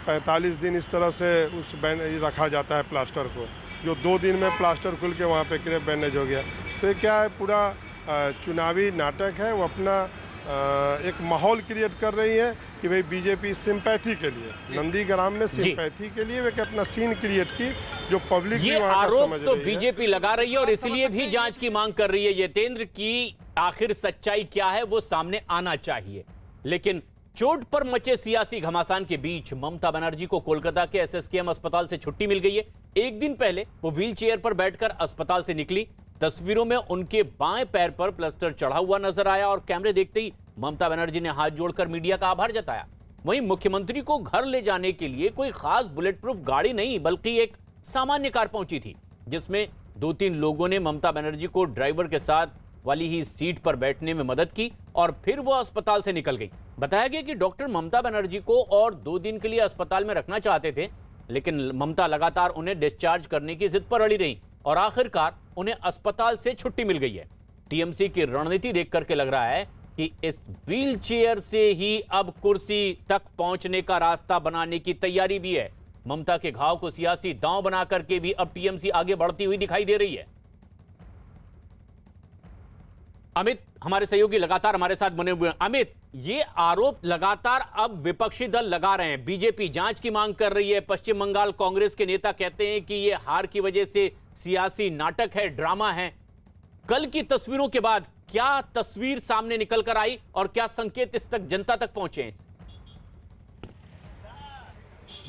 45 दिन इस तरह से उस बैंड रखा जाता है प्लास्टर को, जो 2 दिन में प्लास्टर खुल के वहाँ पे क्रेक बैंडेज हो गया। तो ये क्या है, पूरा चुनावी नाटक है। वो अपना एक माहौल क्रिएट कर रही है कि भाई बीजेपी सिंपैथी के लिए नंदीग्राम में सिंपैथी के लिए वे अपना सीन क्रिएट की जो पब्लिक ये आरोप तो बीजेपी लगा रही है और इसलिए भी जांच की मांग कर रही है यतेंद्र की आखिर सच्चाई क्या है वो सामने आना चाहिए। लेकिन चोट पर मचे सियासी घमासान के बीच ममता बनर्जी को कोलकाता के एसएसकेएम अस्पताल से छुट्टी मिल गई है। एक दिन पहले वो व्हील चेयर पर बैठकर अस्पताल से निकली। तस्वीरों में उनके बाएं पैर पर प्लास्टर चढ़ा हुआ नजर आया और कैमरे देखते ही ममता बनर्जी ने हाथ जोड़कर मीडिया का आभार जताया। वहीं मुख्यमंत्री को घर ले जाने के लिए कोई खास बुलेट प्रूफ गाड़ी नहीं बल्कि एक सामान्य कार पहुंची थी, जिसमें 2-3 लोगों ने ममता बनर्जी को ड्राइवर के साथ वाली ही सीट पर बैठने में मदद की और फिर वो अस्पताल से निकल गई। बताया गया कि डॉक्टर ममता बनर्जी को और 2 दिन के लिए अस्पताल में रखना चाहते थे, लेकिन ममता लगातार उन्हें डिस्चार्ज करने की जिद पर अड़ी रही और आखिरकार उन्हें अस्पताल से छुट्टी मिल गई है। टीएमसी की रणनीति देख करके लग रहा है कि इस व्हील चेयर से ही अब कुर्सी तक पहुंचने का रास्ता बनाने की तैयारी भी है। ममता के घाव को सियासी दांव बना करके भी अब टीएमसी आगे बढ़ती हुई दिखाई दे रही है। अमित हमारे सहयोगी लगातार हमारे साथ बने हुए हैं। अमित, ये आरोप लगातार अब विपक्षी दल लगा रहे हैं, बीजेपी जांच की मांग कर रही है, पश्चिम बंगाल कांग्रेस के नेता कहते हैं कि ये हार की वजह से सियासी नाटक है, ड्रामा है। कल की तस्वीरों के बाद क्या तस्वीर सामने निकल कर आई और क्या संकेत इस तक जनता तक पहुंचे हैं?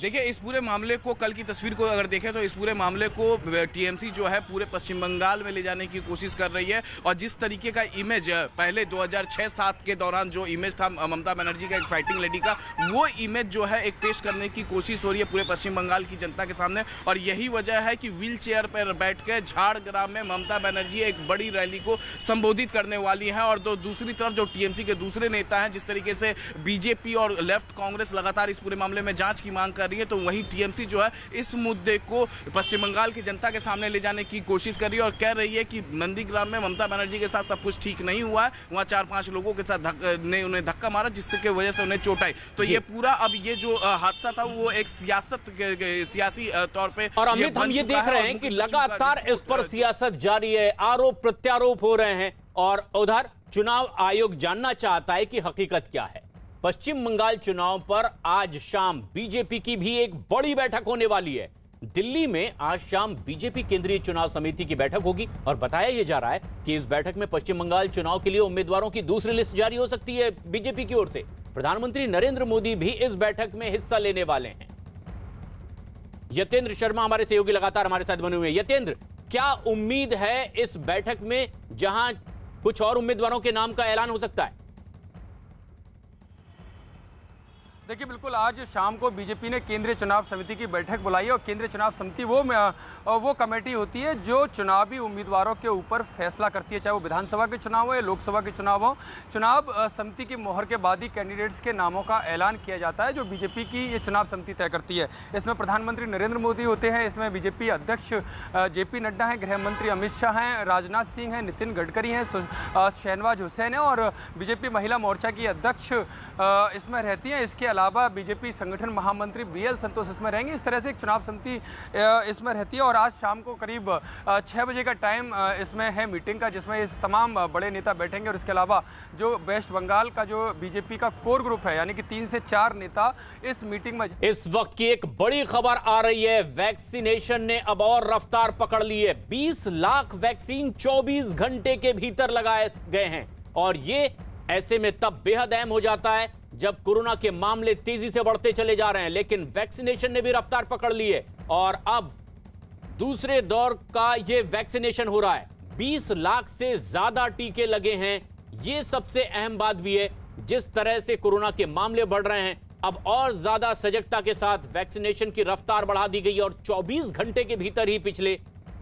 देखिए, इस पूरे मामले को, कल की तस्वीर को अगर देखें तो इस पूरे मामले को टीएमसी जो है पूरे पश्चिम बंगाल में ले जाने की कोशिश कर रही है और जिस तरीके का इमेज पहले 2006-07 के दौरान जो इमेज था ममता बनर्जी का एक फाइटिंग लेडी का, वो इमेज जो है एक पेश करने की कोशिश हो रही है पूरे पश्चिम बंगाल की जनता के सामने। और यही वजह है कि व्हील चेयर पर बैठ के झाड़ग्राम में ममता बनर्जी एक बड़ी रैली को संबोधित करने वाली है। और दूसरी तरफ जो टीएमसी के दूसरे नेता हैं, जिस तरीके से बीजेपी और लेफ्ट कांग्रेस लगातार इस पूरे मामले में जांच की मांग कर रही है, तो वही टीएमसी जो है इस मुद्दे को पश्चिम बंगाल की जनता के सामने ले जाने की कोशिश कर रही है और कह रही है कि नंदीग्राम में ममता बनर्जी के साथ सब कुछ ठीक नहीं हुआ है। वहां 4-5 लोगों के साथ उन्हें धक्का मारा जिसकी वजह से उन्हें चोट आई। तो ये पूरा अब ये जो हादसा था वो एक सियासी तौर पे और अमित, हम ये देख रहे हैं कि लगातार इस पर सियासत जारी है, आरोप प्रत्यारोप हो रहे हैं और उधर चुनाव आयोग जानना चाहता है कि हकीकत क्या है। पश्चिम बंगाल चुनाव पर आज शाम बीजेपी की भी एक बड़ी बैठक होने वाली है। दिल्ली में आज शाम बीजेपी केंद्रीय चुनाव समिति की बैठक होगी और बताया यह जा रहा है कि इस बैठक में पश्चिम बंगाल चुनाव के लिए उम्मीदवारों की दूसरी लिस्ट जारी हो सकती है बीजेपी की ओर से। प्रधानमंत्री नरेंद्र मोदी भी इस बैठक में हिस्सा लेने वाले हैं। यतेंद्र शर्मा हमारे सहयोगी लगातार हमारे साथ बने हुए हैं। यतेंद्र, क्या उम्मीद है इस बैठक में जहां कुछ और उम्मीदवारों के नाम का ऐलान हो सकता है? देखिए, बिल्कुल आज शाम को बीजेपी ने केंद्रीय चुनाव समिति की बैठक बुलाई है और केंद्रीय चुनाव समिति वो कमेटी होती है जो चुनावी उम्मीदवारों के ऊपर फैसला करती है, चाहे वो विधानसभा के चुनाव हो या लोकसभा के चुनाव हो। चुनाव समिति की मोहर के बाद ही कैंडिडेट्स के नामों का ऐलान किया जाता है जो बीजेपी की ये चुनाव समिति तय करती है। इसमें प्रधानमंत्री नरेंद्र मोदी होते हैं, इसमें बीजेपी अध्यक्ष JP नड्डा हैं, गृह मंत्री अमित शाह हैं, राजनाथ सिंह हैं, नितिन गडकरी हैं, शहनवाज हुसैन है और बीजेपी महिला मोर्चा की अध्यक्ष इसमें रहती हैं। इसके अलावा बीजेपी संगठन महामंत्री BL संतोष इसमें रहेंगे। इस तरह से एक चुनाव समिति इसमें रहती है और आज शाम को करीब 6 बजे का टाइम इसमें है मीटिंग का, जिसमें इस तमाम बड़े नेता बैठेंगे और इसके अलावा जो वेस्ट बंगाल का जो बीजेपी का कोर ग्रुप है यानी कि 3 से 4 नेता इस मीटिंग में। इस वक्त की एक बड़ी खबर आ रही है, वैक्सीनेशन ने अब और रफ्तार पकड़ ली है। 20 लाख वैक्सीन 24 घंटे के भीतर लगाए गए हैं और ये ऐसे में तब बेहद अहम हो जाता है जब कोरोना के मामले तेजी से बढ़ते चले जा रहे हैं, लेकिन वैक्सीनेशन ने भी रफ्तार पकड़ ली है और अब दूसरे दौर का ये वैक्सीनेशन हो रहा है। 20 लाख से ज्यादा टीके लगे हैं। ये सबसे अहम बात भी है, जिस तरह से कोरोना के मामले बढ़ रहे हैं अब और ज्यादा सजगता के साथ वैक्सीनेशन की रफ्तार बढ़ा दी गई और 24 घंटे के भीतर ही पिछले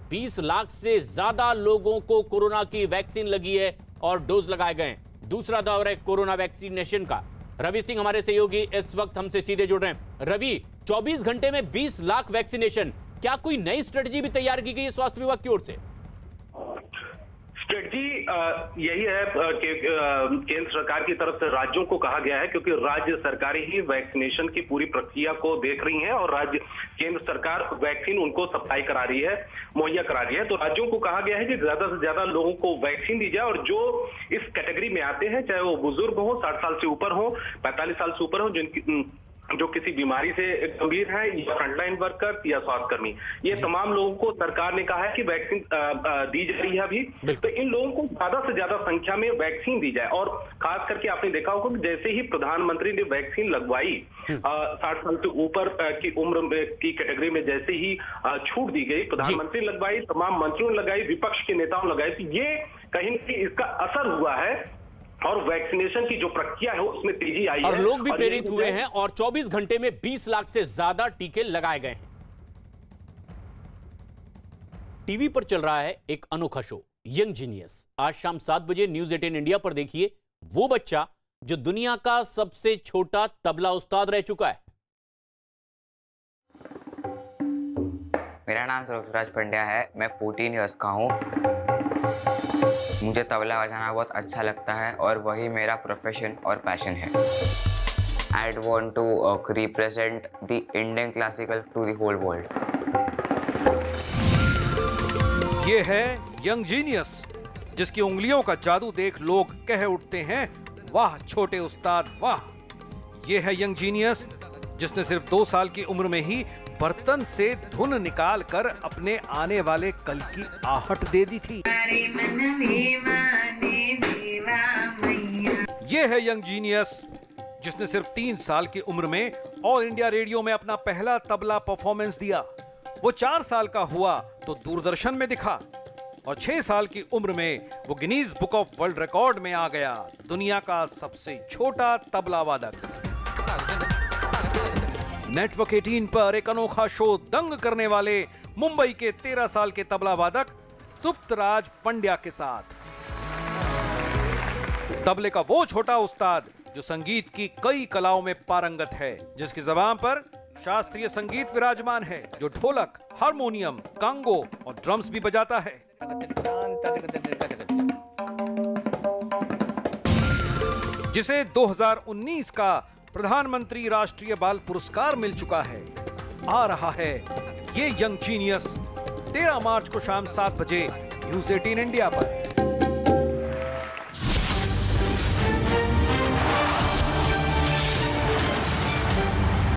20 लाख से ज्यादा लोगों को कोरोना की वैक्सीन लगी है और डोज लगाए गए हैं। दूसरा दौर है कोरोना वैक्सीनेशन का। रवि सिंह हमारे सहयोगी इस वक्त हमसे सीधे जुड़ रहे हैं। रवि, 24 घंटे में 20 लाख वैक्सीनेशन, क्या कोई नई स्ट्रेटजी भी तैयार की गई है स्वास्थ्य विभाग की ओर से? सेठ जी, यही है कि केंद्र सरकार की तरफ से राज्यों को कहा गया है, क्योंकि राज्य सरकारें ही वैक्सीनेशन की पूरी प्रक्रिया को देख रही हैं और केंद्र सरकार वैक्सीन उनको सप्लाई करा रही है, मुहैया करा रही है। तो राज्यों को कहा गया है कि ज्यादा से ज्यादा लोगों को वैक्सीन दी जाए और जो इस कैटेगरी में आते हैं, चाहे वो बुजुर्ग हो, 60 साल से ऊपर हो, 45 साल से ऊपर हो, जो किसी बीमारी से गंभीर है, या फ्रंटलाइन वर्कर या स्वास्थ्यकर्मी, ये तमाम लोगों को सरकार ने कहा है कि वैक्सीन दी जा रही है अभी। तो इन लोगों को ज्यादा से ज्यादा संख्या में वैक्सीन दी जाए। और खास करके आपने देखा होगा कि जैसे ही प्रधानमंत्री ने वैक्सीन लगवाई, 60 साल से ऊपर की उम्र की कैटेगरी में जैसे ही छूट दी गई, प्रधानमंत्री लगवाई, तमाम मंत्रियों ने लगाई, विपक्ष के नेताओं लगाई, तो ये कहीं न कहीं इसका असर हुआ है और वैक्सीनेशन की जो प्रक्रिया है उसमें तेजी आई है और लोग भी प्रेरित हुए हैं और 24 घंटे में 20 लाख से ज्यादा टीके लगाए गए हैं। टीवी पर चल रहा है एक अनोखा शो, यंग जीनियस। आज शाम 7 बजे न्यूज 18 इंडिया पर देखिए वो बच्चा जो दुनिया का सबसे छोटा तबला उस्ताद रह चुका है। मेरा नाम ऋतुराज पंड्या है, मैं 14 इयर्स का हूँ। मुझे तबला बजाना बहुत अच्छा लगता है और वही मेरा प्रोफेशन और पैशन है। I want to represent the Indian classical to the whole world. ये है यंग जीनियस, जिसकी उंगलियों का जादू देख लोग कह उठते हैं, वाह छोटे उस्ताद वाह। ये है यंग जीनियस, जिसने सिर्फ 2 साल की उम्र में ही बर्तन से धुन निकाल कर अपने आने वाले कल की आहट दे दी थी। ये है यंग जीनियस, जिसने सिर्फ 3 साल की उम्र में ऑल इंडिया रेडियो में अपना पहला तबला परफॉर्मेंस दिया। वो 4 साल का हुआ तो दूरदर्शन में दिखा और 6 साल की उम्र में वो Guinness book of world record में आ गया, दुनिया का सबसे छोटा तबला वादक। नेटवर्क 18 पर एक अनोखा शो दंग करने वाले मुंबई के 13 साल के तबला वादक तृप्तराज पंड्या के साथ तबले का वो छोटा उस्ताद जो संगीत की कई कलाओं में पारंगत है, जिसकी ज़बान पर शास्त्रीय संगीत विराजमान है, जो ढोलक, हारमोनियम, कांगो और ड्रम्स भी बजाता है। जिसे 2019 का प्रधानमंत्री राष्ट्रीय बाल पुरस्कार मिल चुका है। आ रहा है ये यंग जीनियस 13 मार्च को शाम 7 बजे न्यूज 18 इंडिया पर।